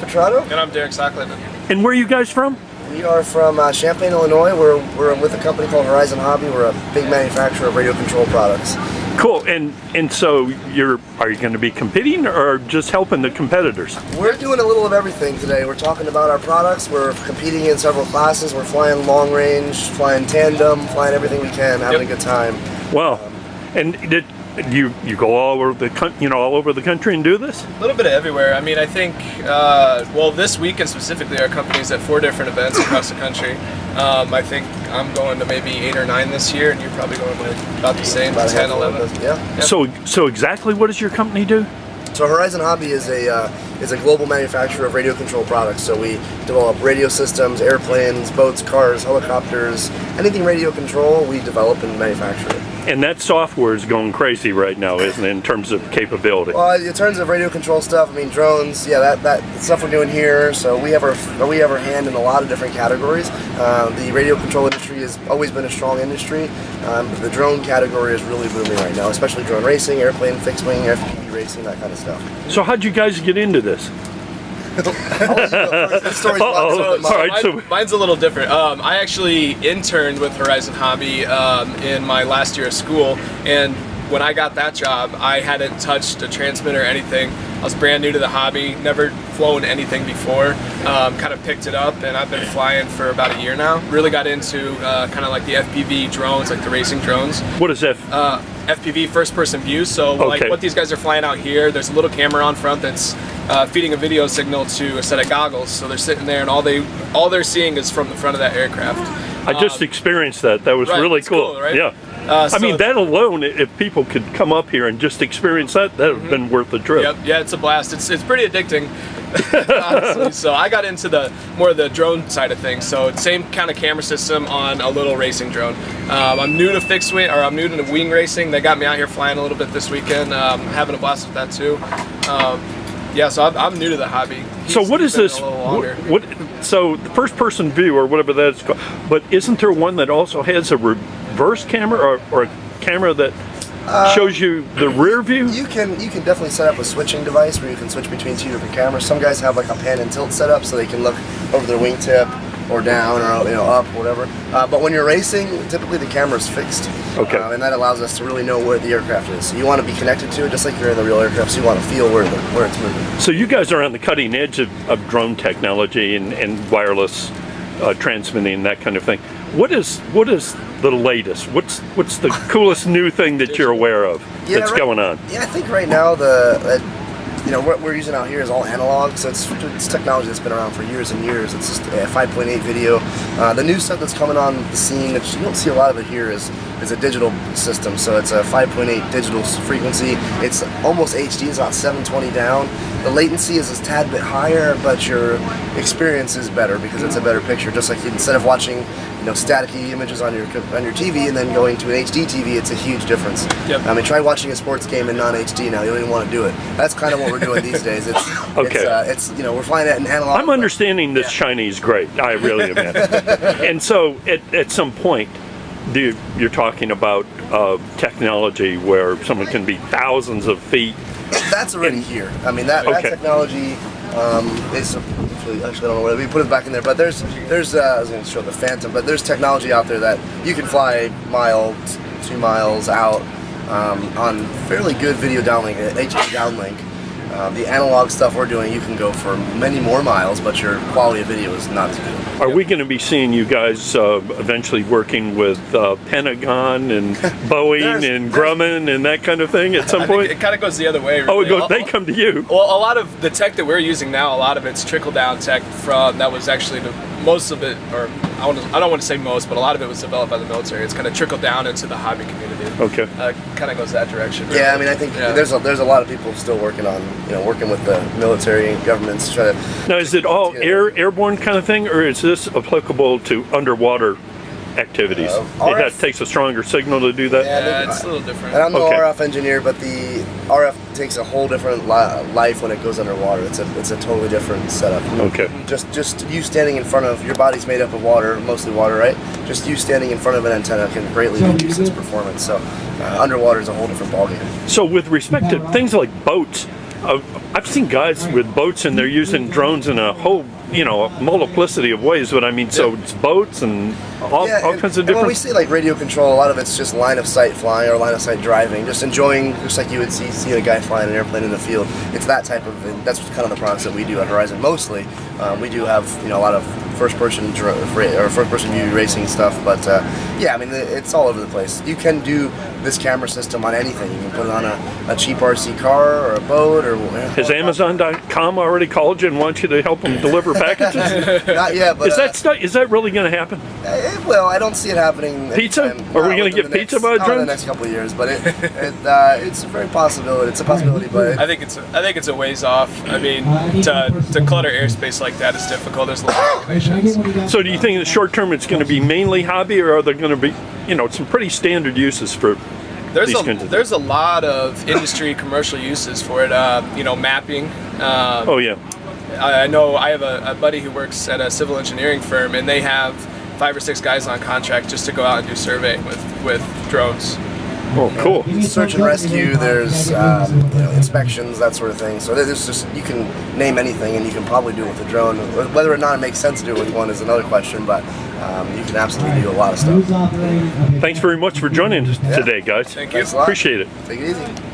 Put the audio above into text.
Petrato. And I'm Derek Sockland. And where are you guys from? We are from Champaign, Illinois. We're with a company called Horizon Hobby. We're a big manufacturer of radio control products. Cool. And so are you going to be competing or just helping the competitors? We're doing a little of everything today. We're talking about our products. We're competing in several classes. We're flying long range, flying tandem, flying everything we can, having a good time. Wow. And did you go all over the country and do this? A little bit of everywhere. I mean, I think, well, this weekend specifically, our company's at 4 different events across the country. I think I'm going to maybe 8 or 9 this year, and you're probably going to about the same, about 10, 11. Yeah. So exactly what does your company do? So Horizon Hobby is a global manufacturer of radio control products. So we develop radio systems, airplanes, boats, cars, helicopters, anything radio control, we develop and manufacture it. And that software is going crazy right now, isn't it, in terms of capability? Well, in terms of radio control stuff, I mean, drones, yeah, that stuff we're doing here. So we have our hand in a lot of different categories. The radio control industry has always been a strong industry. The drone category is really booming right now, especially drone racing, airplane, fixed wing, FPV racing, that kind of stuff. So how'd you guys get into this? Mine's a little different. I actually interned with Horizon Hobby in my last year of school, and when I got that job, I hadn't touched a transmitter or anything. I was brand new to the hobby, never flown anything before. Kind of picked it up, and I've been flying for about a year now. Really got into kind of like the FPV drones, like the racing drones. What is that? FPV, first-person view. So like what these guys are flying out here, there's a little camera on front that's feeding a video signal to a set of goggles. So they're sitting there, and all they're seeing is from the front of that aircraft. I just experienced that. That was really cool. Right? Yeah. I mean, that alone, if people could come up here and just experience that, that would have been worth the trip. Yep. Yeah, it's a blast. It's pretty addicting, honestly. So I got into more of the drone side of things. So same kind of camera system on a little racing drone. I'm new to fixed wing, or I'm new to wing racing. They got me out here flying a little bit this weekend. having a blast with that too. Yeah, so I'm new to the hobby. So what is this? So the first-person view, or whatever that is called, but isn't there one that also has a reverse camera, or a camera that shows you the rear view? You can definitely set up a switching device where you can switch between 2 different cameras. Some guys have like a pan and tilt setup so they can look over their wingtip or down or up, whatever. But when you're racing, typically the camera's fixed. Okay. And that allows us to really know where the aircraft is. So you want to be connected to it just like you're in the real aircraft, so you want to feel where it's moving. So you guys are on the cutting edge of drone technology and wireless transmitting and that kind of thing. What is the latest? What's the coolest new thing that you're aware of that's going on? Yeah, I think right now what we're using out here is all analog, so it's technology that's been around for years and years. It's just 5.8 video. The new stuff that's coming on the scene, which you don't see a lot of it here, is a digital system. So it's a 5.8 digital frequency. It's almost HD. It's about 720 down. The latency is a tad bit higher, but your experience is better because it's a better picture. Just like instead of watching staticky images on your TV and then going to an HD TV, it's a huge difference. Yep. I mean, try watching a sports game in non-HD now. You don't even want to do it. That's kind of what we're doing these days. It's we're flying it in analog. I'm understanding this Chinese great. I really am. And so at some point, you're talking about technology where someone can be thousands of feet. That's already here. I mean, that technology is actually, I don't know whether we put it back in there, but there's I was going to show the Phantom, but there's technology out there that you can fly 2 miles out on fairly good video downlink, HD downlink. The analog stuff we're doing, you can go for many more miles, but your quality of video is not too good. Are we going to be seeing you guys eventually working with Pentagon and Boeing and Grumman and that kind of thing at some point? It kind of goes the other way. Really. They come to you. Well, a lot of the tech that we're using now, a lot of it's trickle-down tech that was actually most of it, or I don't want to say most, but a lot of it was developed by the military. It's kind of trickled down into the hobby community. Okay. Kind of goes that direction. Really. Yeah, I mean, I think there's a lot of people still working on, working with the military and governments to try to. Now, is it all airborne kind of thing, or is this applicable to underwater activities? It takes a stronger signal to do that? Yeah, it's a little different. And I'm no RF engineer, but the RF takes a whole different life when it goes underwater. It's a totally different setup. Okay. Just you standing in front of, your body's made up of water, mostly water, right? Just you standing in front of an antenna can greatly reduce its performance. So underwater is a whole different ballgame. So with respect to things like boats, I've seen guys with boats and they're using drones in a whole, a multiplicity of ways. But I mean, so it's boats and all kinds of different. When we see like radio control, a lot of it's just line of sight flying or line of sight driving, just enjoying, just like you would see a guy flying an airplane in the field. It's that type of, and that's kind of the products that we do at Horizon mostly. We do have a lot of first-person view racing stuff, but yeah, I mean it's all over the place. You can do this camera system on anything. You can put it on a cheap RC car or a boat or whatever. Has Amazon.com already called you and wants you to help them deliver packages? Not yet, but is that really going to happen? It will. I don't see it happening. Pizza? Are we going to get pizza by drones? In the next couple of years, but it's a very possibility. It's a possibility, but I think it's a ways off. I mean, to clutter airspace like that is difficult. There's a lot of regulations. So do you think in the short term it's going to be mainly hobby, or are there going to be some pretty standard uses for these kinds of things? There's a lot of industry commercial uses for it. Mapping. Oh yeah. I know I have a buddy who works at a civil engineering firm, and they have 5 or 6 guys on contract just to go out and do surveying with drones. Oh, cool. Search and rescue, there's inspections, that sort of thing. So there's just, you can name anything and you can probably do it with a drone. Whether or not it makes sense to do it with one is another question, but you can absolutely do a lot of stuff. Thanks very much for joining us today, guys. Thank you. Thanks a lot. Appreciate it. Take it easy.